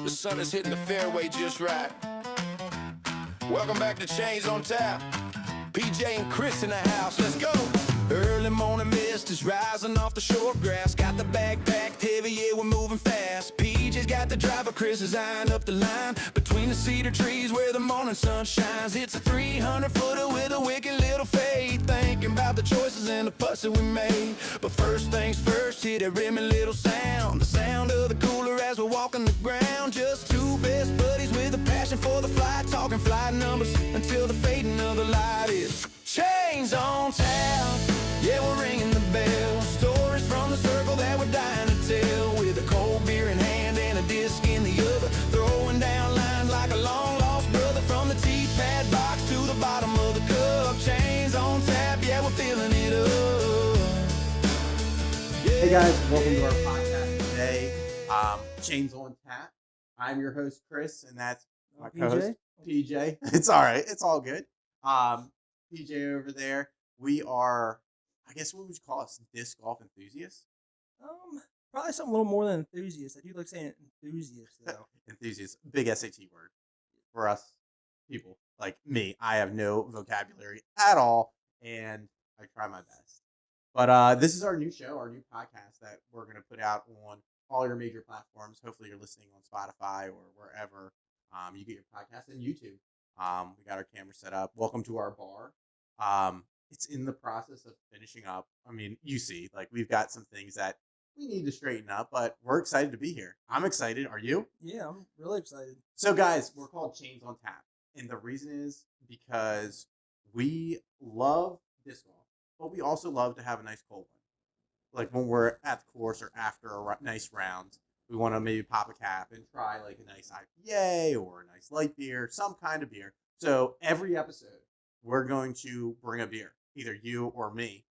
The sun is hitting the fairway just right. Welcome back to Chains on Tap. PJ and Chris in the house, let's go. Early morning mist is rising off the short grass. Got the bag packed heavy, yeah, we're moving fast. PJ's got the driver, Chris is eyeing up the line. Between the cedar trees where the morning sun shines. It's a 300-footer with a wicked little fade. Thinking about the choices and the putts that we made. But first things first, hit a rimmy little sound. The sound of the cooler as we're walking the ground. Just two best buddies with a passion for the flight. Talking flight numbers until the fading of the light is Chains on Tap. Yeah, we're ringing the bell. Stories from the circle that we're dying to tell. With a cold beer in hand and a disc in the other. Throwing down lines like a long lost brother. From the T-pad box to the bottom of the cup. Chains on Tap, yeah, we're filling it up. Yeah, hey guys, welcome to our podcast today. Chains on Tap. I'm your host, Chris, and that's my co-host, PJ. It's all right. It's all good. PJ over there. We are, I guess, what would you call us? Disc golf enthusiasts? Probably something a little more than enthusiast. I do like saying enthusiast, though. Enthusiast. Big SAT word for us people like me. I have no vocabulary at all, and I try my best. But this is our new show, our new podcast that we're going to put out on all your major platforms. Hopefully you're listening on Spotify or wherever you get your podcast, and YouTube. We got our camera set up. Welcome to our bar. It's in the process of finishing up. I mean, you see, like, we've got some things that we need to straighten up, but we're excited to be here. I'm excited. Are you? Yeah, I'm really excited. So, guys, we're called Chains on Tap. And the reason is because we love disc golf, but we also love to have a nice cold one. Like when we're at the course or after a nice round, we want to maybe pop a cap and try like a nice IPA or a nice light beer, some kind of beer. So every episode, we're going to bring a beer, either you or me.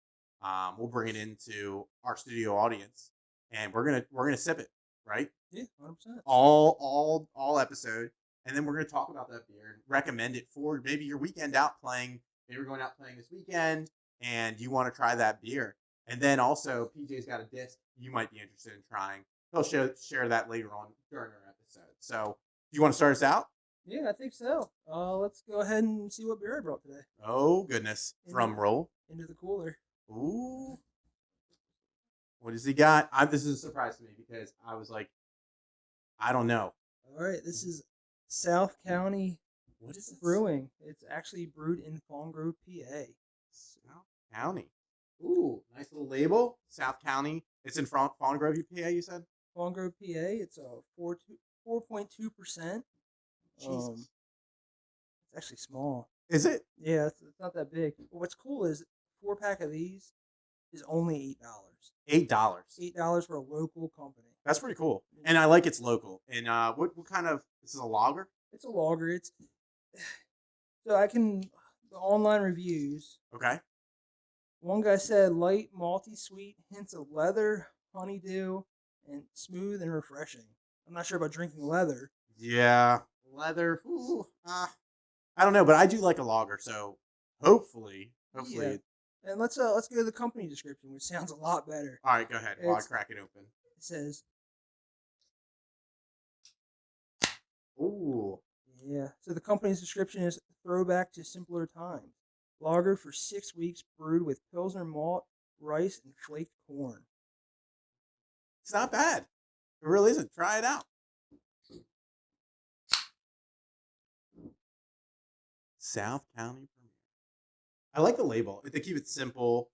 We'll bring it into our studio audience, and we're gonna sip it, right? Yeah, 100%. All episode, and then we're gonna talk about that beer and recommend it for maybe your weekend out playing. Maybe we're going out playing this weekend, and you want to try that beer. And then also, PJ's got a disc you might be interested in trying. He'll share that later on during our episode. So, do you want to start us out? Yeah, I think so. Let's go ahead and see what beer I brought today. Oh, goodness. Drum roll. Into the cooler. Ooh. What has he got? This is a surprise to me because I was like, I don't know. All right, this is South County What is this? Brewing. It's actually brewed in Fawn Grove, PA. South County. Ooh, nice little label. South County. It's in Fawn Grove, PA, you said? Fawn Grove, PA. It's a 4.2%. Jesus. It's actually small. Is it? Yeah, it's not that big. But what's cool is 4-pack of these is only $8. $8 for a local company. That's pretty cool. And I like it's local. And what kind of, this is a lager? It's a lager. It's so the online reviews. Okay. One guy said light, malty, sweet, hints of leather, honeydew, and smooth and refreshing. I'm not sure about drinking leather. Yeah. Leather. Ooh, I don't know, but I do like a lager, so hopefully. Yeah. And let's go to the company description, which sounds a lot better. All right, go ahead. While I crack it open. It says, ooh. yeah. So the company's description is throwback to simpler times. Lager for 6 weeks, brewed with Pilsner malt, rice, and flaked corn. It's not bad. It really isn't. Try it out. South County Premier. I like the label. They keep it simple.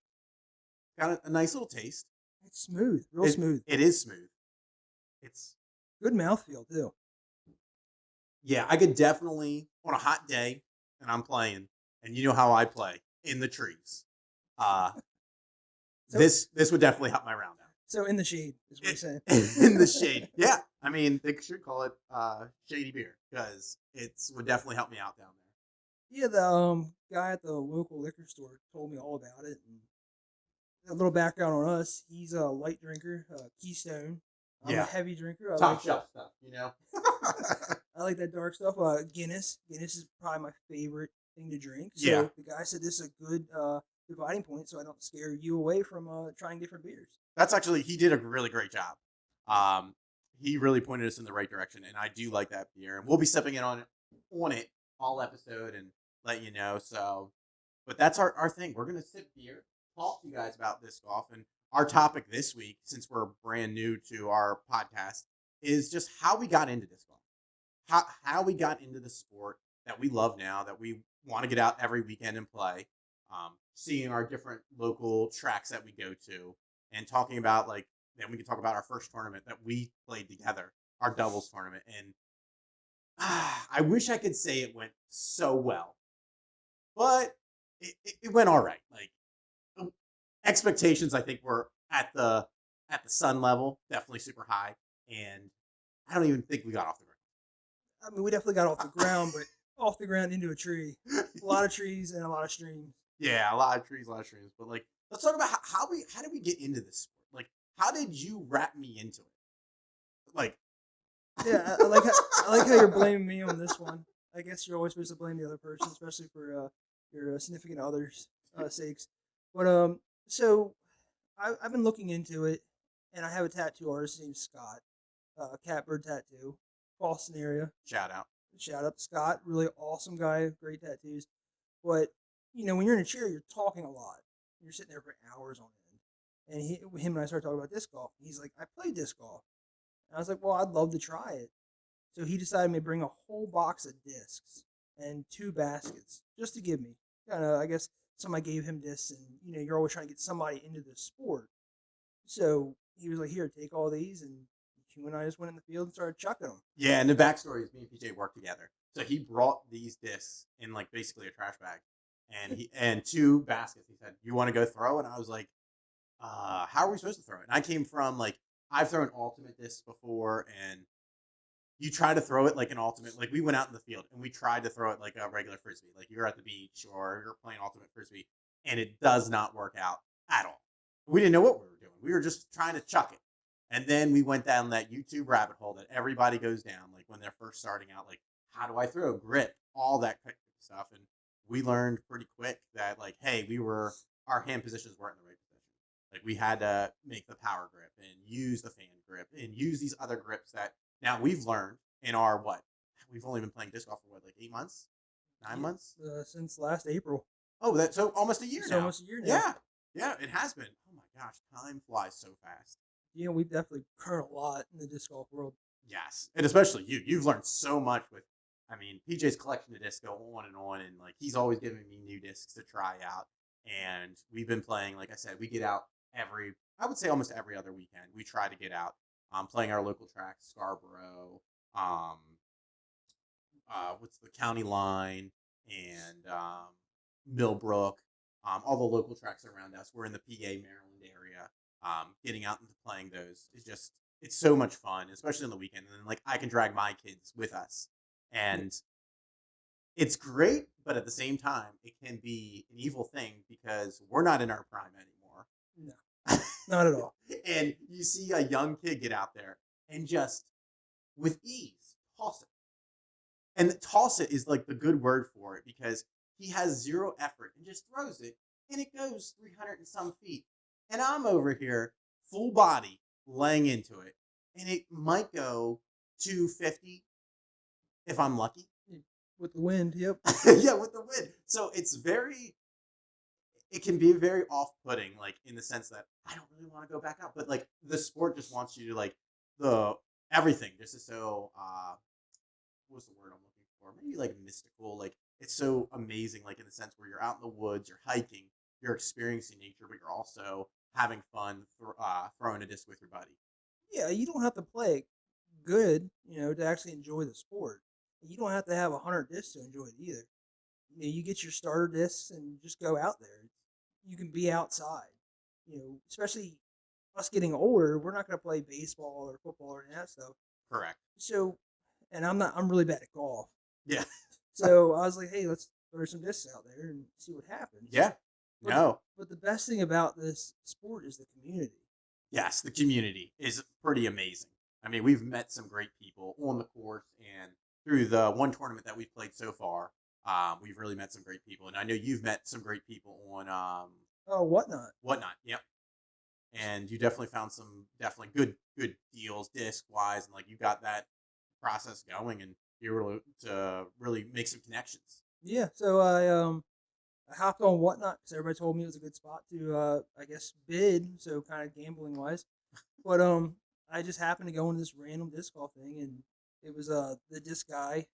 Got a nice little taste. It's smooth, real smooth. It is smooth. It's Good mouthfeel, too. yeah. I could definitely on a hot day, and I'm playing, and you know how I play in the trees. This would definitely help my round out. So in the shade is what you're saying. In the shade, yeah. I mean, they should call it shady beer because it would definitely help me out down there. Yeah, the guy at the local liquor store told me all about it. And a little background on us: he's a light drinker, Keystone. I'm a heavy drinker. Top shelf stuff, you know. I like that dark stuff. Guinness. Guinness is probably my favorite thing to drink. So Yeah. the guy said this is a good dividing point, so I don't scare you away from trying different beers. That's actually, he did a really great job. he really pointed us in the right direction, and I do like that beer. And we'll be sipping it on it all episode and let you know. So, but that's our thing. We're gonna sip beer, talk to you guys about disc golf, and our topic this week, since we're brand new to our podcast, is just how we got into disc golf, how we got into the sport that we love now, that we want to get out every weekend and play, seeing our different local tracks that we go to, and talking about like, then we can talk about our first tournament that we played together, our doubles tournament. And I wish I could say it went so well, but it went all right. Like expectations, I think were at the sun level, definitely super high, and I don't even think we got off the ground. I mean, we definitely got off the ground, but off the ground into a tree. A lot of trees and a lot of streams. Yeah, a lot of trees, a lot of streams. But like, let's talk about how did we get into this sport? Like, how did you wrap me into it? Like, Yeah, I like how you're blaming me on this one. I guess you're always supposed to blame the other person, especially for your significant other's sakes. But so I've been looking into it, and I have a tattoo artist named Scott, Catbird Tattoo, Boston area. shout out. Shout out to Scott, really awesome guy, great tattoos. But when you're in a chair, you're talking a lot. You're sitting there for hours on end. And him and I started talking about disc golf. He's like, I play disc golf. And I was like, well, I'd love to try it. So he decided to bring a whole box of discs and 2 baskets just to give me. Kind of, I guess somebody gave him discs, and you're always trying to get somebody into the sport. So he was like, here, take all these, and you and I just went in the field and started chucking them. Yeah, and the backstory is me and PJ worked together. So he brought these discs in like basically a trash bag, and 2 baskets. He said, "You want to go throw?" And I was like, "How are we supposed to throw it?" And I came from like, I've thrown ultimate discs before, and you try to throw it like an ultimate. Like we went out in the field and we tried to throw it like a regular frisbee, like you're at the beach or you're playing ultimate frisbee, and it does not work out at all. We didn't know what we were doing. We were just trying to chuck it. And then we went down that YouTube rabbit hole that everybody goes down, like when they're first starting out, like how do I throw, grip, all that stuff. And we learned pretty quick that like, hey, our hand positions weren't in the right position. Like we had to make the power grip and use the fan grip and use these other grips that now we've learned in our we've only been playing disc golf for like 8 months, 9 months? Since last April. Oh, that's so almost a year now. Almost a year now. Yeah. Yeah, it has been. Oh my gosh, time flies so fast. We've definitely learned a lot in the disc golf world. Yes, and especially you. You've learned so much with, PJ's collection of discs go on, and like he's always giving me new discs to try out. And we've been playing, like I said, we get out I would say almost every other weekend. We try to get out, playing our local tracks, Scarborough, what's the county line, and Millbrook, all the local tracks around us. We're in the PA, Maryland area. Getting out and playing those is it's so much fun, especially on the weekend. And then like I can drag my kids with us, and it's great, but at the same time, it can be an evil thing because we're not in our prime anymore. No, not at all. And you see a young kid get out there and just with ease toss it. And toss it is like the good word for it because he has 0 effort and just throws it, and it goes 300 and some feet. And I'm over here, full body, laying into it. And it might go 250 if I'm lucky. With the wind, yep. Yeah, with the wind. So it can be very off-putting, like in the sense that I don't really want to go back out. But like the sport just wants you to like everything just is so, what's the word I'm looking for? Maybe like mystical. Like it's so amazing, like in the sense where you're out in the woods, you're hiking, you're experiencing nature, but you're also having fun throwing a disc with your buddy. Yeah, you don't have to play good, to actually enjoy the sport. You don't have to have 100 discs to enjoy it either. You get your starter discs and just go out there. You can be outside. Especially us getting older, we're not going to play baseball or football or any of that stuff. Correct. So, and I'm really bad at golf. Yeah. So I was like, hey, let's throw some discs out there and see what happens. Yeah. But the best thing about this sport is the community. Yes, the community is pretty amazing. We've met some great people on the course, and through the one tournament that we've played so far, we've really met some great people. And I know you've met some great people on Whatnot. Whatnot, yep. and you definitely found some definitely good deals disc wise, and like you got that process going, and you were able to really make some connections. Yeah, so I hopped on Whatnot because everybody told me it was a good spot to I guess bid, so kind of gambling wise. But I just happened to go into this random disc golf thing, and it was the disc guy,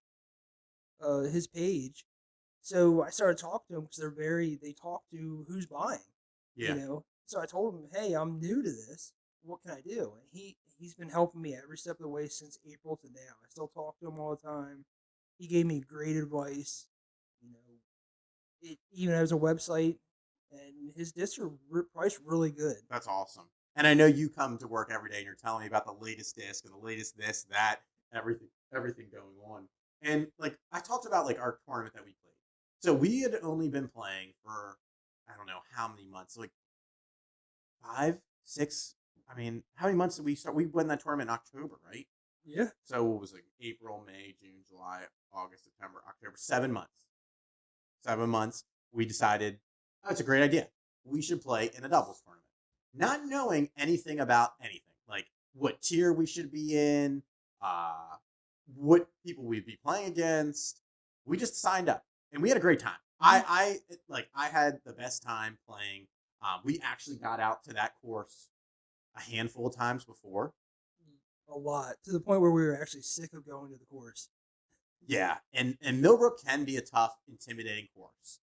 his page. So I started talking to them because they talk to who's buying, you Yeah, know. So I told him, hey, I'm new to this. What can I do? And he's been helping me every step of the way since April to now. I still talk to him all the time. He gave me great advice. You know, it even has a website, and his discs are priced really good. that's awesome. And I know you come to work every day and you're telling me about the latest disc and the latest this, that, everything going on. And like I talked about like our tournament that we played. So we had only been playing for I don't know how many months, like 5, 6. I mean, how many months did we start? We won that tournament in October, right? Yeah, So it was like April, May, June, July, August, September, October, 7 months. 7 months. We decided, oh, it's a great idea. We should play in a doubles tournament. Not knowing anything about anything, like what tier we should be in, uh, what people we'd be playing against. We just signed up and we had a great time. I had the best time playing. We actually got out to that course a handful of times before. a lot to the point where we were actually sick of going to the course. Yeah, and Millbrook can be a tough, intimidating course.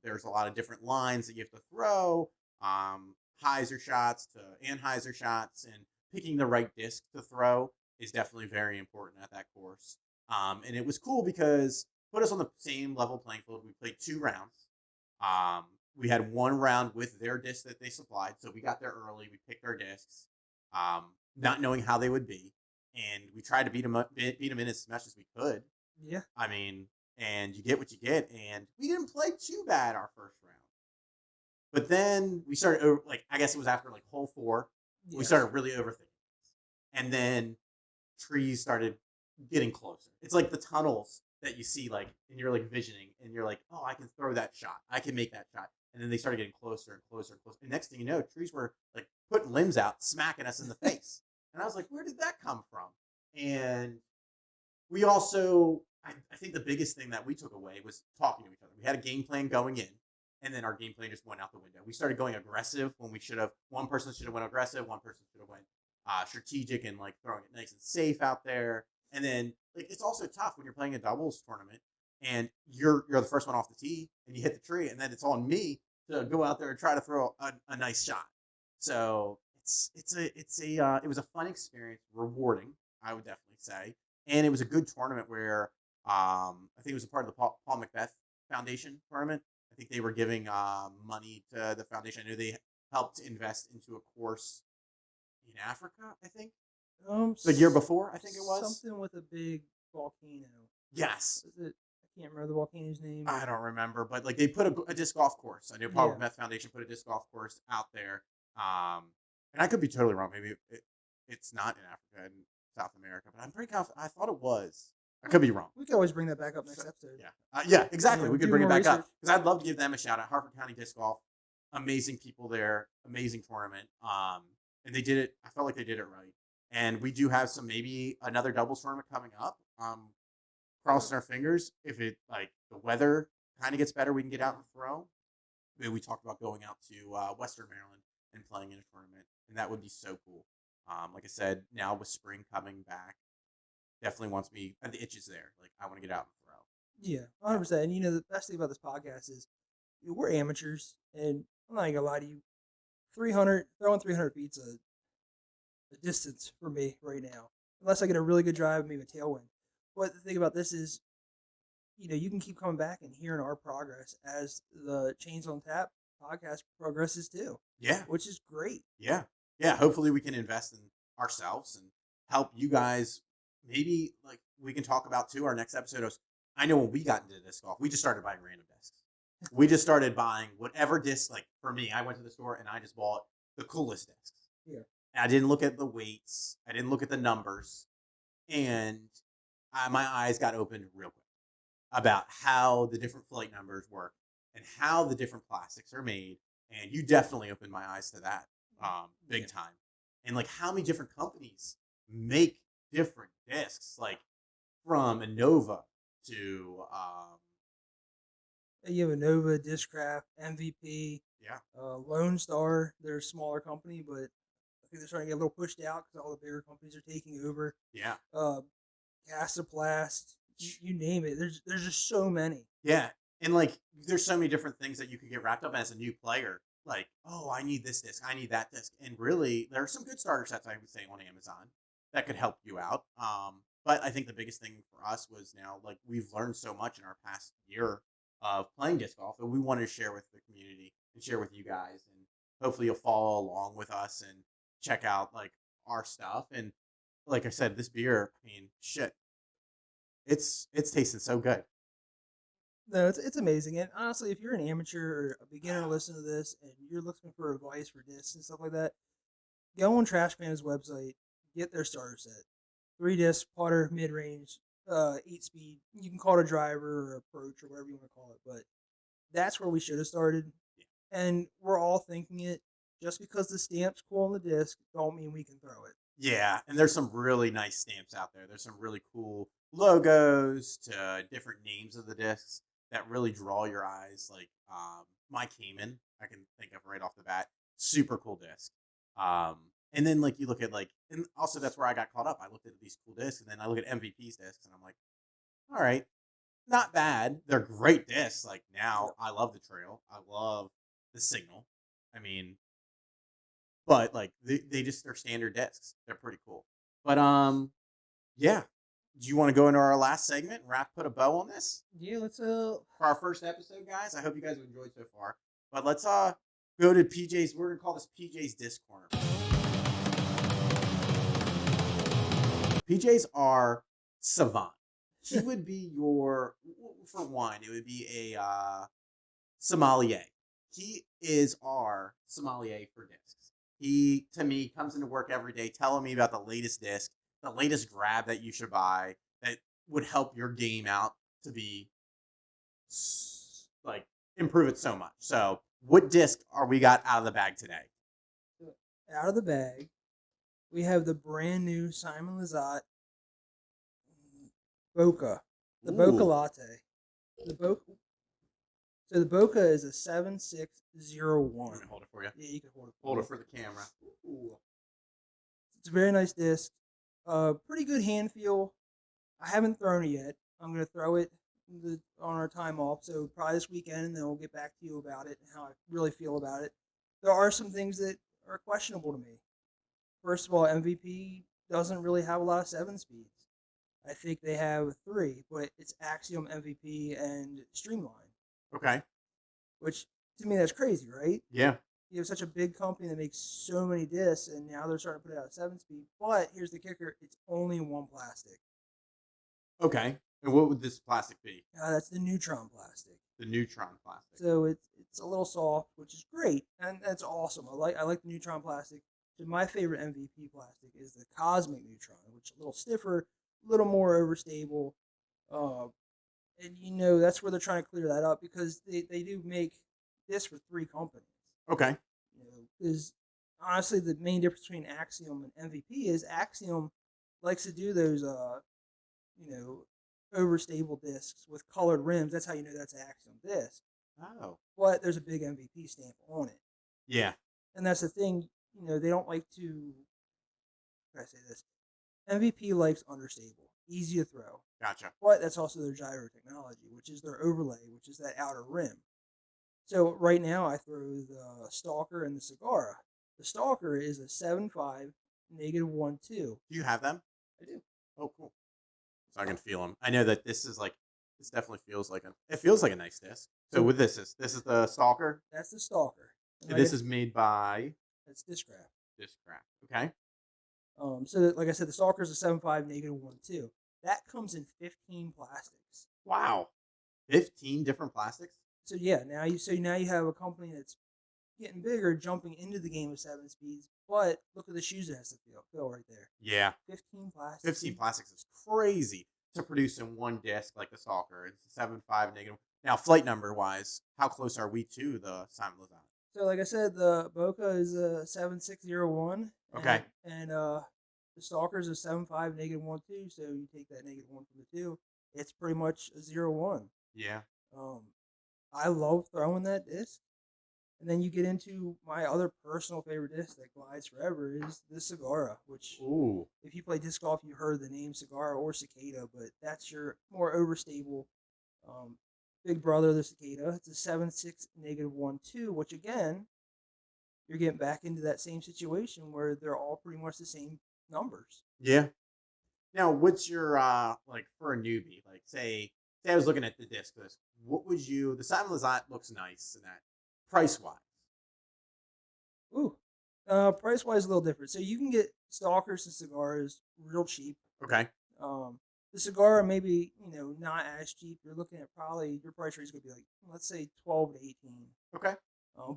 There's a lot of different lines that you have to throw, hyzer shots to anhyzer shots, and picking the right disc to throw is definitely very important at that course. And it was cool because put us on the same level playing field. We played 2 rounds. We had 1 round with their disc that they supplied, so we got there early. We picked our discs, not knowing how they would be, and we tried to beat them in as much as we could. Yeah, I mean, and you get what you get, and we didn't play too bad our first round. But then we started like I guess it was after like hole 4, we yes. started really overthinking this, and then trees started getting closer. It's like the tunnels that you see, like, and you're like visioning, and you're like, oh, I can throw that shot, I can make that shot, and then they started getting closer and closer and closer. And next thing you know, trees were like putting limbs out, smacking us in the face, and I was like, where did that come from? And we also, I think the biggest thing that we took away was talking to each other. We had a game plan going in, and then our game plan just went out the window. We started going aggressive when we should have. One person should have went aggressive. One person should have went strategic and like throwing it nice and safe out there. And then like it's also tough when you're playing a doubles tournament and you're the first one off the tee and you hit the tree, and then it's on me to go out there and try to throw a nice shot. So it was a fun experience, rewarding, I would definitely say, and it was a good tournament where I think it was a part of the Paul Macbeth Foundation tournament. I think they were giving money to the foundation. I know they helped invest into a course in Africa. I think the year before. I think it was something with a big volcano. yes. Is it? I can't remember the volcano's name. I don't remember, but like they put a disc golf course. I know Paul Yeah. Macbeth Foundation put a disc golf course out there. And I could be totally wrong. Maybe it's not in Africa and South America, but I'm pretty confident. I thought it was. I could be wrong. We could always bring that back up next episode. Yeah, exactly. Yeah, We could do bring it more back up research. because I'd love to give them a shout out. Harford County Disc Golf, amazing people there, amazing tournament. And they did it. I felt like they did it right. And we do have maybe another doubles tournament coming up. Crossing our fingers. If it like the weather kind of gets better, we can get out and throw. Maybe we talked about going out to Western Maryland and playing in a tournament, and that would be so cool. Like I said, now with spring coming back, definitely wants me. And the itch is there. Like I want to get out and throw. Yeah, 100%. And the best thing about this podcast is we're amateurs, and I'm not gonna lie to you. 300 feet's a distance for me right now, unless I get a really good drive, maybe a tailwind. But the thing about this is, you can keep coming back and hearing our progress as the Chains on Tap podcast progresses too, Yeah, which is great. yeah. Hopefully, we can invest in ourselves and help you guys. Maybe like we can talk about too. Our next episode is. I know when we got into disc golf, we just started buying random discs. We just started buying whatever disc. Like for me, I went to the store and I just bought the coolest discs. Yeah. And I didn't look at the weights. I didn't look at the numbers, and my eyes got opened real quick about how the different flight numbers work and how the different plastics are made. And you definitely opened my eyes to that. big Yeah. time. And like how many different companies make different discs, like from Innova to You have Innova, Discraft, MVP, yeah, Lone Star. They're a smaller company, but I think they're starting to get a little pushed out because all the bigger companies are taking over. yeah, Uh, Casaplast, you name it. There's just so many. yeah. And like there's so many different things that you could get wrapped up as a new player. Like, oh, I need this disc, I need that disc. And really there are some good starter sets, I would say, on Amazon that could help you out. But I think the biggest thing for us was now like we've learned so much in our past year of playing disc golf that we wanted to share with the community and share with you guys. And hopefully you'll follow along with us and check out like our stuff. And like I said, this beer, I mean, shit, it's tasting so good. No, it's amazing. And honestly, if you're an amateur or a beginner listening to this and you're looking for advice for discs and stuff like that, go on Trash Panda's website, get their starter set. 3 disc, putter, mid range, 8 speed. You can call it a driver or approach or whatever you want to call it, but that's where we should have started. And we're all thinking it. Just because the stamp's cool on the disc, don't mean we can throw it. Yeah, and there's some really nice stamps out there. There's some really cool logos to different names of the discs that really draw your eyes. Like my Cayman, I can think of right off the bat. Super cool disc. And then like you look at like, and also that's where I got caught up. I looked at these cool discs, and then I look at MVP's discs, and I'm like, all right, not bad. They're great discs. Like now, I love the Trail. I love the Signal. I mean, but like they just they're standard discs. They're pretty cool. But yeah. Do you want to go into our last segment and put a bow on this Yeah, let's for our first episode, guys? I hope you guys have enjoyed so far. But let's go to PJ's. We're gonna call this PJ's Disc Corner. PJ's are savant. He would be your for wine. It would be a sommelier. He is our sommelier for discs. He, to me, comes into work every day telling me about the latest disc, the latest grab that you should buy that would help your game out to be like improve it so much. So, what disc are we got out of the bag today? out of the bag. We have the brand new Simon Lizotte Boca, the Boca Ooh. Latte. The Boca. So the Boca is a 7601. I'm gonna hold it for you. Yeah, you can hold it. Hold it for the camera. Ooh. It's a very nice disc. Pretty good hand feel. I haven't thrown it yet. I'm gonna throw it on our time off, so probably this weekend, and then we'll get back to you about it and how I really feel about it. There are some things that are questionable to me. First of all, MVP doesn't really have a lot of 7 speeds. I think they have 3, but it's Axiom, MVP, and Streamline, Okay. which to me that's crazy, right? Yeah. You have such a big company that makes so many discs, and now they're starting to put out a 7 speed. But here's the kicker: it's only one plastic. Okay. And what would this plastic be? That's the Neutron plastic. The Neutron plastic. So it's a little soft, which is great, and that's awesome. I like the Neutron plastic. So my favorite MVP plastic is the Cosmic Neutron, which is a little stiffer, a little more overstable. And that's where they're trying to clear that up because they do make this for 3 companies. Okay. Because honestly, the main difference between Axiom and MVP is Axiom likes to do those overstable discs with colored rims. That's how you know that's an Axiom disc. Oh. But there's a big MVP stamp on it. Yeah. And that's the thing, they don't like to, how can I say this? MVP likes understable, easy to throw. Gotcha. But that's also their gyro technology, which is their overlay, which is that outer rim. So right now I throw the Stalker and the Sagara. The Stalker is a 7.5 -1.2. Do you have them? I do. Oh, cool. So I can feel them. I know that this definitely feels like a nice disc. So with this is the Stalker. That's the Stalker. And this is made by That's Discraft. Discraft. Okay. So like I said, the Stalker is a 7.5 -1.2. That comes in 15 plastics. Wow. 15 different plastics? So yeah, now you have a company that's getting bigger, jumping into the game of 7 speeds. But look at the shoes it has to fill right there. Yeah. 15 plastics. 15 plastics is crazy to produce in one disc like the Stalker. It's 7.5 -. Now, flight number wise, how close are we to the Simon Lizotte? So, like I said, the Boca is a 7601. Okay. And the Stalker's a 75 -1 2. So you take that -1 from the two, it's pretty much a 0 1. Yeah. Um, I love throwing that disc. And then you get into my other personal favorite disc that glides forever is the Sagara, which Ooh. if you play disc golf, you heard the name Sagara or Cicada, but that's your more overstable um, big brother of the Cicada. It's a 7.6 -1 2, which again, you're getting back into that same situation where they're all pretty much the same numbers. Yeah. Now, what's your like for a newbie? Like, say I was looking at the disc list. What would you? The Simon Lizotte looks nice, and that price wise. Ooh. Price wise, a little different. So you can get Stalkers and cigars real cheap. Okay. Um, the cigar maybe not as cheap. You're looking at probably your price range is going to be like let's say 12 to 18. Okay.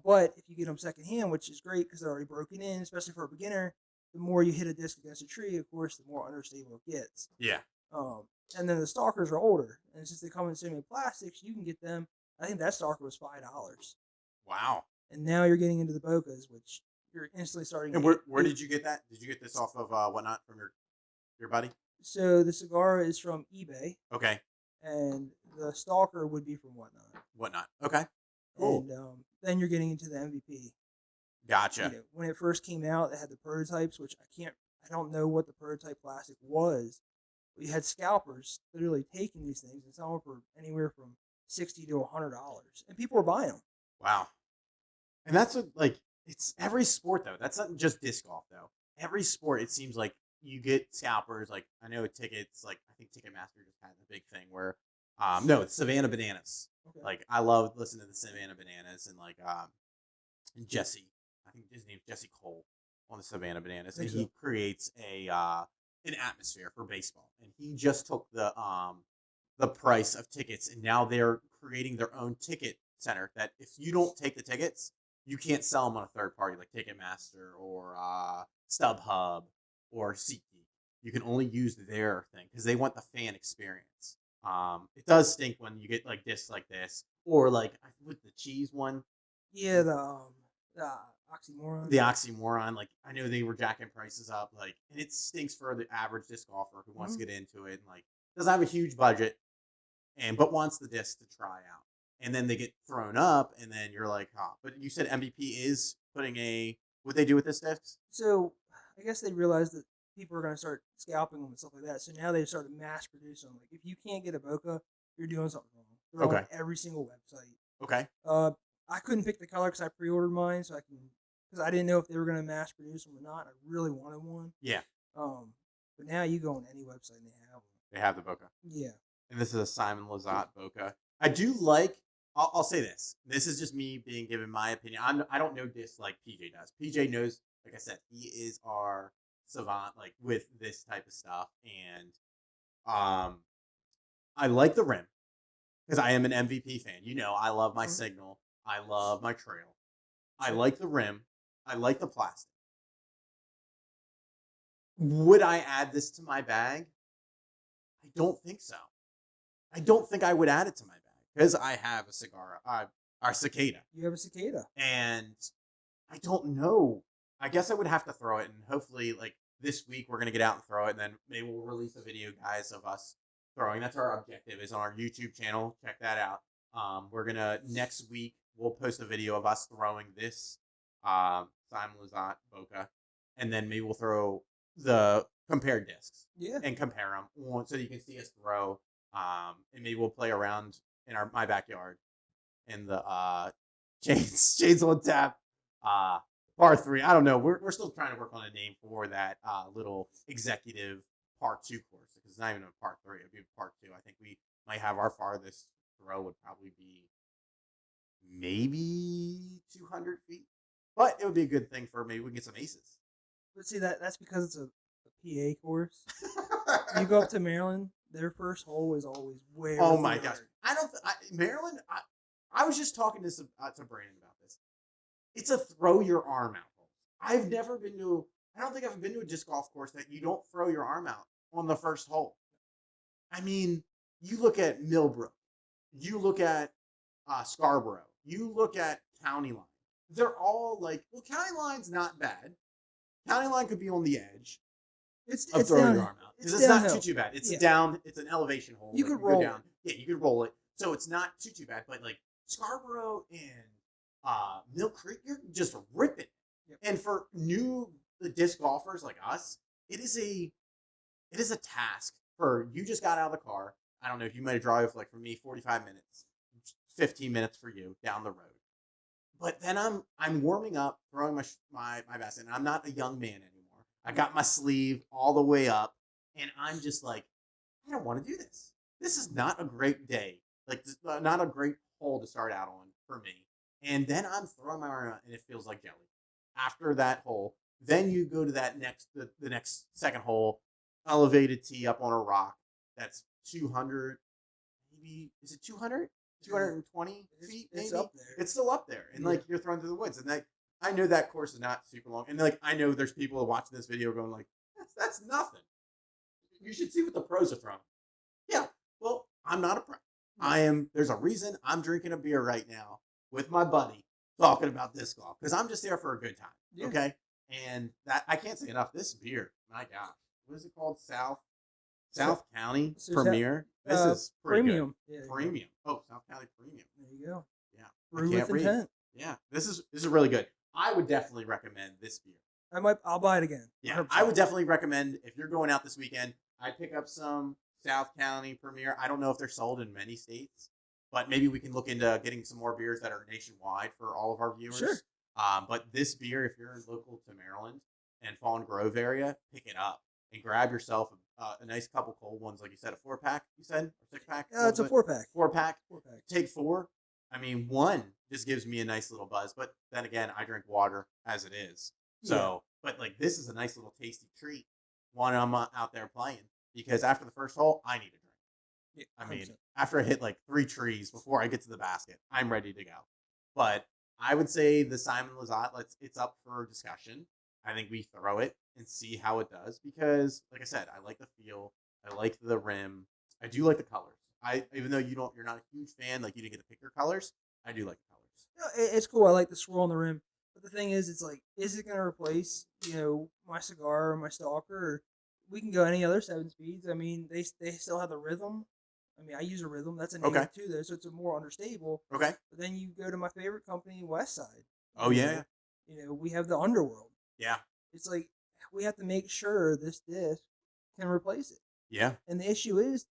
But if you get them secondhand, which is great because they're already broken in, especially for a beginner, the more you hit a disc against a tree, of course, the more unstable it gets. Yeah. Um, and then the Stalkers are older, and since they come in so many plastics, you can get them. I think that Stalker was $5, Wow. and now you're getting into the Bocas, which you're instantly starting. And where did you get that? Did you get this off of Whatnot from your buddy? So the cigar is from eBay, Okay. and the Stalker would be from Whatnot. Whatnot. Okay. Cool. And then you're getting into the MVP. Gotcha. When it first came out, it had the prototypes, which I don't know what the prototype plastic was. But you had scalpers literally taking these things and selling for anywhere from $60 to $100, and people were buying them. Wow. And that's what, like, it's every sport though. That's not just disc golf though. Every sport, it seems like you get scalpers. Like I know tickets. Like I think Ticketmaster just had a big thing where, no, it's Savannah Bananas. Okay. Like I love listening to the Savannah Bananas and like Jesse. I think his name's Jesse Cole on the Savannah Bananas, and he creates an atmosphere for baseball. And he just took the price of tickets, and now they're creating their own ticket center. That if you don't take the tickets, you can't sell them on a third party like Ticketmaster or StubHub or SeatGeek. You can only use their thing because they want the fan experience. It does stink when you get like discs like this or like with the cheese one. Yeah, the oxymoron. The oxymoron, like I know they were jacking prices up, like, and it stinks for the average disc golfer who wants to get into it and like doesn't have a huge budget, but wants the disc to try out, and then they get thrown up, and then you're like, oh. But you said MVP is putting what they do with this disc? So I guess they realized that people are going to start scalping them and stuff like that. So now they started mass producing them. Like if you can't get a Boca, you're doing something wrong. They're on every single website. Okay. I couldn't pick the color because I pre-ordered mine, because I didn't know if they were going to mass produce them or not. I really wanted one. Yeah. But now you go on any website and they have them. They have the Boca. Yeah. And this is a Simon Lizotte Boca. I do like. I'll say this. This is just me given my opinion. I don't know disc like PJ does. PJ knows, like I said, he is our savant, like with this type of stuff. And I like the rim because I am an MVP fan. I love my Signal. I love my Trail. I like the rim. I like the plastic. Would I add this to my bag? I don't think so. I don't think I would add it to my bag because I have a cigar, our Cicada. You have a Cicada. And I don't know. I guess I would have to throw it, and hopefully, like this week, we're gonna get out and throw it, and then maybe we'll release a video, guys, of us throwing. That's our objective. Is on our YouTube channel. Check that out. We're gonna next week we'll post a video of us throwing this Simon Lizotte Boca, and then maybe we'll throw the compared discs. Yeah. And compare them so you can see us throw. And maybe we'll play around in my backyard in the Shades on Tap par 3. I don't know. We're still trying to work on a name for that little executive par 2 course because it's not even a par 3. It'd be a par 2. I think we might have our farthest throw would probably be maybe 200 feet, but it would be a good thing for maybe we can get some aces. But see that's because it's a PA course. You go up to Maryland, their first hole is always way. Oh my gosh! Maryland. I was just talking to Brandon about this. It's a throw your arm out hole. I've never been to. I don't think I've been to a disc golf course that you don't throw your arm out on the first hole. I mean, you look at Millbrook, you look at Scarborough, you look at County Line. they're all like, well, county line's not bad. County line could be on the edge It's of throwing down, your arm out because it's it's not downhill. too bad. It's Yeah. down. It's an elevation hole. You that could go roll down. Yeah, you could roll it. So it's not too bad. But like Scarborough and Mill Creek, you're just ripping. Yep. And for new disc golfers like us, it is a task for you. Just got out of the car. I don't know if you might drive like for me 45 minutes, 15 minutes for you down the road. But then I'm warming up, throwing my vest in. I'm not a young man anymore. I got my sleeve all the way up, and I'm just like, I don't want to do this. This is not a great day. Like, not a great hole to start out on for me. And then I'm throwing my arm out, and it feels like jelly. After that hole, then you go to that the next second hole, elevated tee up on a rock. That's 200, maybe, is it 200? 220 feet, maybe? It's up there. It's still up there. And Yeah. like you're thrown through the woods. And like I know that course is not super long. And like I know there's people watching this video going like, that's nothing. You should see what the pros are throwing. Yeah. Well, I'm not a pro. There's a reason I'm drinking a beer right now with my buddy talking about disc golf. Because I'm just there for a good time. Yeah. Okay. And that I can't say enough. This beer, my gosh. What is it called? South County So Premier. This is pretty premium. good. Yeah, Premium. Oh, South County Premium. there you go. Yeah. Brew I can't with read. intent. Yeah. This is really good. I would definitely recommend this beer. I'll buy it again. Yeah. 100%. I would definitely recommend if you're going out this weekend, I'd pick up some South County Premier. I don't know if they're sold in many states, but maybe we can look into getting some more beers that are nationwide for all of our viewers. Sure. But this beer, if you're local to Maryland and Fallen Grove area, pick it up and grab yourself a nice couple cold ones, like you said, a 4-pack. You said or 6-pack? It's a 4-pack. 4-pack. 4-pack. Take 4. I mean, 1 just gives me a nice little buzz, but then again, I drink water as it is. So, but like this is a nice little tasty treat when I'm out there playing because after the first hole, I need a drink. Yeah, I mean, 100%. after I hit like 3 trees before I get to the basket, I'm ready to go. But I would say the Simon Lizotte, it's up for discussion. I think we throw it and see how it does because, like I said, I like the feel. I like the rim. I do like the colors. Even though you're not a huge fan, like you didn't get to pick your colors, I do like the colors. No, it's cool. I like the swirl on the rim. But the thing is, it's like, is it going to replace, my cigar or my stalker? Or we can go any other 7 speeds. I mean, they still have the rhythm. I mean, I use a rhythm. That's a name Okay. too, though, so it's a more understable. Okay. But then you go to my favorite company, Westside. Oh, yeah. We have the Underworld. Yeah. It's like we have to make sure this disc can replace it. Yeah. And the issue is,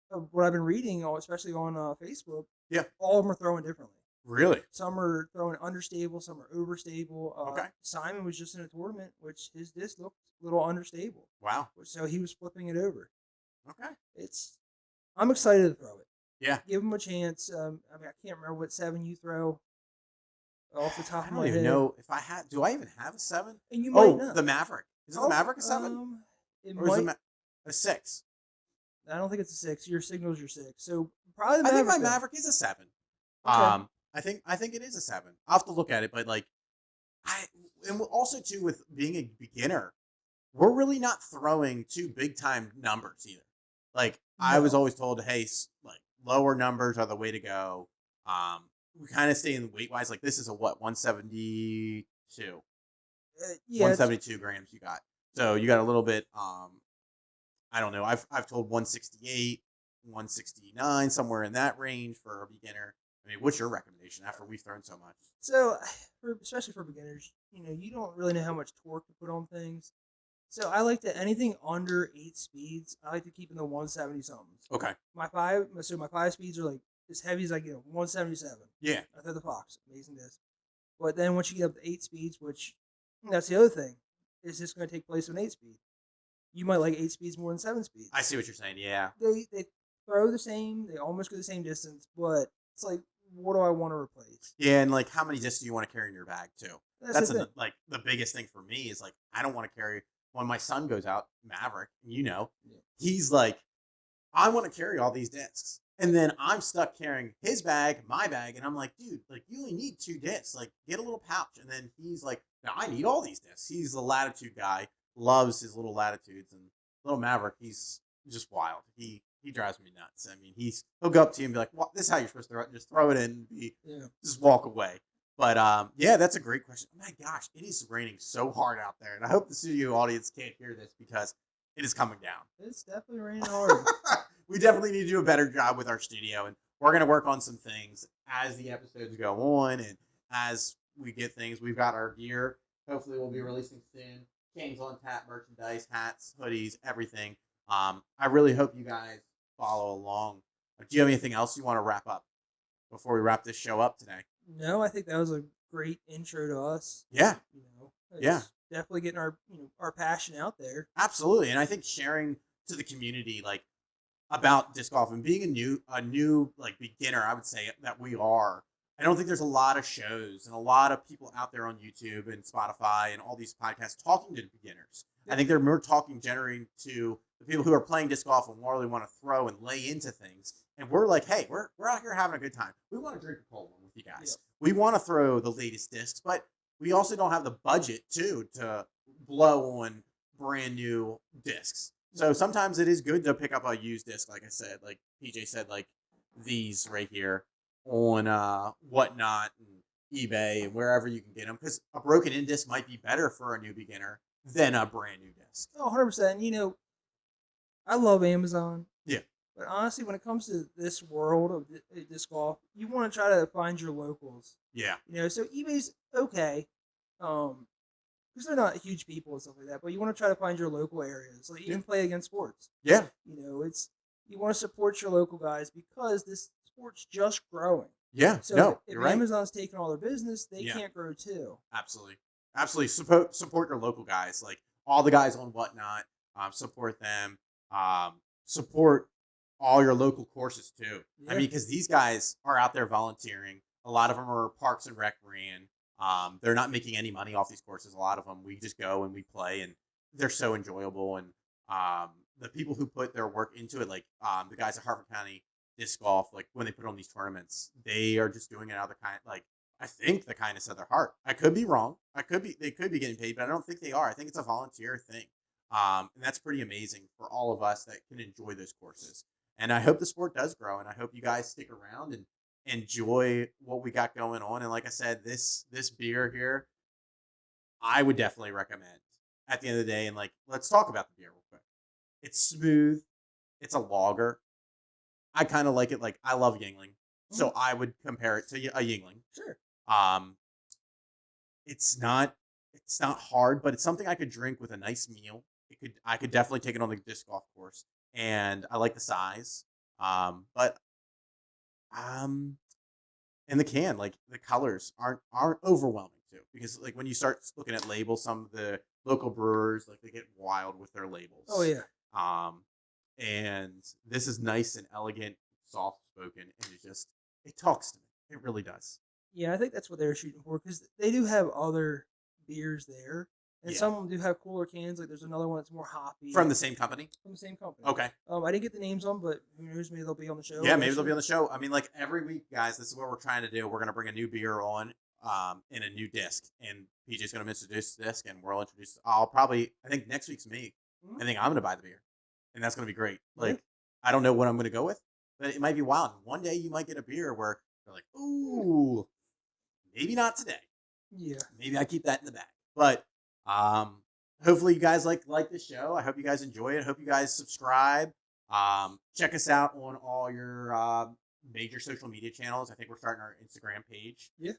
what I've been reading, especially on Facebook. Yeah. All of them are throwing differently. Really? Some are throwing understable, some are overstable. Okay. Simon was just in a tournament, which his disc looked a little understable, Wow. so he was flipping it over. Okay. I'm excited to throw it. Yeah. Give him a chance. I can't remember what 7 you throw off the top I of don't my even head. know if I had. Do I even have a 7? And you might Oh, not. the Maverick. Is the Maverick a 7? It Or is might. it a 6? I don't think it's a 6. Your signal's your 6. So probably the I think Maverick. my then. Maverick is a 7. Okay. I think it is a 7. I'll have to look at it, but like and also too with being a beginner, we're really not throwing 2 big time numbers either. Like I was No. always told, hey, like lower numbers are the way to go. We kind of stay in weight wise. Like this is a what 172, Yeah. 172 grams you got. So you got a little bit. I don't know. I've told 168, 169, somewhere in that range for a beginner. I mean, what's your recommendation after we've thrown so much? So, especially for beginners, you don't really know how much torque to put on things. So I like to anything under 8 speeds. I like to keep in the 170 somethings. Okay. My 5 speeds are like as heavy as I get. 177. Yeah. I throw the Fox, amazing disc. But then once you get up to 8 speeds, which that's the other thing, is this going to take place on 8 speed? You might like 8 speeds more than 7 speeds. I see what you're saying. Yeah. They throw the same. They almost go the same distance, but it's like, what do I want to replace? Yeah, and like how many discs do you want to carry in your bag too? That's the thing. like the biggest thing for me is like I don't want to carry when my son goes out, Maverick, Yeah. he's like, I want to carry all these discs. And then I'm stuck carrying his bag, my bag, and I'm like, dude, like you only need 2 discs. Like get a little pouch. And then he's like, no, I need all these discs. He's a Latitude guy, loves his little Latitudes, and little Maverick, he's just wild. He drives me nuts. I mean, he'll go up to you and be like, "What? This is how you're supposed to just throw it in and just walk away." But yeah, that's a great question. Oh my gosh, it is raining so hard out there, and I hope the studio audience can't hear this because it is coming down. It's definitely raining hard. We definitely need to do a better job with our studio, and we're going to work on some things as the episodes go on and as we get things. We've got our gear. Hopefully, we'll be releasing soon. Chains on Tap merchandise, hats, hoodies, everything. I really hope you guys follow along. Do you have anything else you want to wrap up before we wrap this show up today? No, I think that was a great intro to us. Yeah, It's definitely getting our our passion out there. absolutely. And I think sharing to the community like about disc golf and being a new like beginner, I would say that we are. I don't think there's a lot of shows and a lot of people out there on YouTube and Spotify and all these podcasts talking to beginners. I think they're more talking generally to the people who are playing disc golf and really want to throw and lay into things. And we're like, hey, we're out here having a good time. We want to drink a cold one with you guys. We want to throw the latest discs, but we also don't have the budget too to blow on brand new discs. So sometimes it is good to pick up a used disc, like I said, like PJ said, like these right here on Whatnot and eBay and wherever you can get them, because a broken in disc might be better for a new beginner than a brand new disc. Oh, 100%. You know, I love Amazon. Yeah. But honestly, when it comes to this world of disc golf, you want to try to find your locals. Yeah. You know, so eBay's okay, because they're not huge people and stuff like that. But you want to try to find your local areas, like even play against sports. Yeah. You know, you want to support your local guys because this sport's just growing. Yeah. So No, if you're right. Amazon's taking all their business, they Yeah. can't grow too. Absolutely. Absolutely. Support your local guys. Like all the guys on Whatnot, support them. Support all your local courses too. I Yeah. mean, because these guys are out there volunteering. A lot of them are Parks and Rec ran. They're not making any money off these courses. A lot of them, we just go and we play, and they're so enjoyable. And the people who put their work into it, like the guys at Harford County Disc Golf, like when they put on these tournaments, they are just doing it out of the kind, like I think the kindness of their heart. I could be wrong. They could be getting paid, but I don't think they are. I think it's a volunteer thing. And that's pretty amazing for all of us that can enjoy those courses. And I hope the sport does grow, and I hope you guys stick around and enjoy what we got going on. And like I said, this beer here, I would definitely recommend at the end of the day. And like, let's talk about the beer real quick. It's smooth. It's a lager. I kind of like it. Like I love Yingling, so I would compare it to a Yingling. Sure. It's not hard, but it's something I could drink with a nice meal. I could definitely take it on the disc golf course, and I like the size. But in the can, like the colors aren't overwhelming too, because like when you start looking at labels, some of the local brewers like they get wild with their labels. Oh yeah. And this is nice and elegant, soft spoken, and it talks to me. It really does. Yeah, I think that's what they're shooting for, because they do have other beers there, and Yeah. some of them do have cooler cans. Like there's another one that's more hoppy From the same company. from the same company. Okay. I didn't get the names on, but who knows? Maybe they'll be on the show. Yeah, maybe they'll be on the show. I mean, like every week, guys, this is what we're trying to do. We're gonna bring a new beer on, in a new disc, and PJ's gonna introduce the disc, and we'll introduce. I think next week's me. Mhm. I think I'm gonna buy the beer, and that's gonna be great. Like Yeah. I don't know what I'm gonna go with, but it might be wild. One day you might get a beer where they're like, ooh, maybe not today. Yeah. Maybe I keep that in the bag. But hopefully you guys like the show. I hope you guys enjoy it. I hope you guys subscribe. Check us out on all your major social media channels. I think we're starting our Instagram page. Yeah.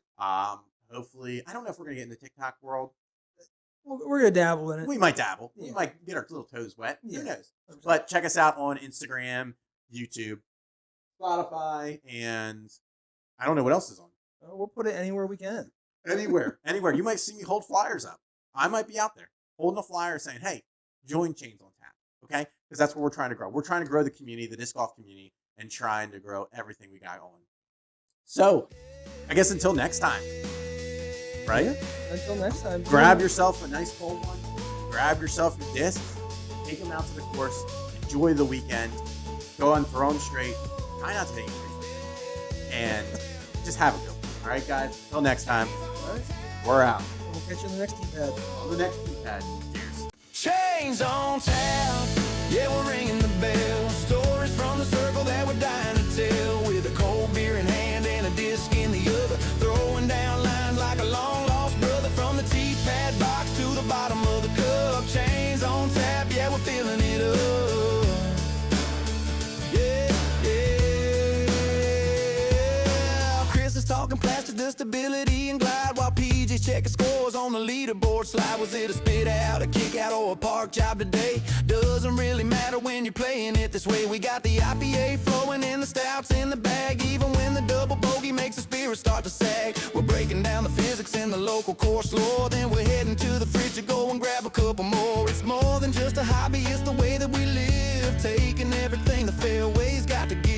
Hopefully, I don't know if we're gonna get in the TikTok world. We're gonna dabble in it. We might dabble. We Yeah. might get our little toes wet. Yeah. Who knows? 100%. But check us out on Instagram, YouTube, Spotify, and I don't know what else is on. We'll put it anywhere we can. Anywhere. You might see me hold flyers up. I might be out there holding a flyer saying, hey, join Chains on Tap. Okay? Because that's what we're trying to grow. We're trying to grow the community, the disc golf community, and trying to grow everything we got on. So, I guess until next time, right? Yeah. Until next time. Grab yourself a nice cold one. Grab yourself your discs. Take them out to the course. Enjoy the weekend. Go and throw them straight. Try not to take it. And just have a good one. All right, guys? Until next time, All right. we're out. We'll catch you in the next keypad. On the next keypad. Cheers. Chains on tap, yeah, we're ringing the bell. Stories from the circle that we're dying to tell. With a cold beer in hand and a disc in the other, throwing down lines the stability and glide while PJ's checking scores on the leaderboard slide. Was it a spit out, a kick out, or a park job today? Doesn't really matter when you're playing it this way. We got the IPA flowing and the stouts in the bag. Even when the double bogey makes the spirit start to sag. We're breaking down the physics in the local course lore. Then we're heading to the fridge to go and grab a couple more. It's more than just a hobby, it's the way that we live. Taking everything the fairway's got to give.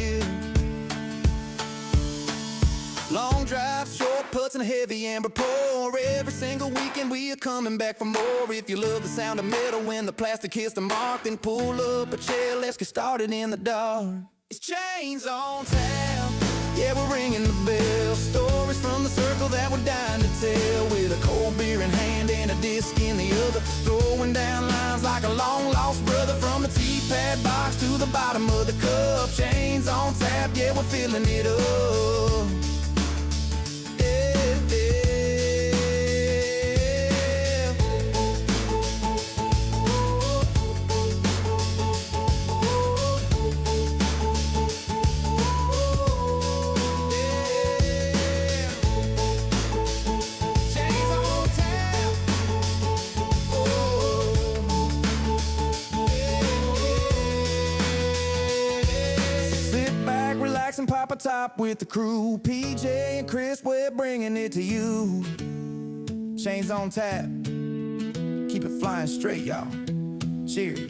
Long drives, short putts, and a heavy amber pour. Every single weekend we are coming back for more. If you love the sound of metal when the plastic hits the mark, then pull up a chair, let's get started in the dark. It's Chains on Tap, yeah, we're ringing the bell. Stories from the circle that we're dying to tell. With a cold beer in hand and a disc in the other. Throwing down lines like a long lost brother. From the T-pad box to the bottom of the cup. Chains on Tap, yeah, we're filling it up. And pop a top with the crew. PJ and Chris, we're bringing it to you. Chains on Tap, keep it flying straight, y'all. Cheers.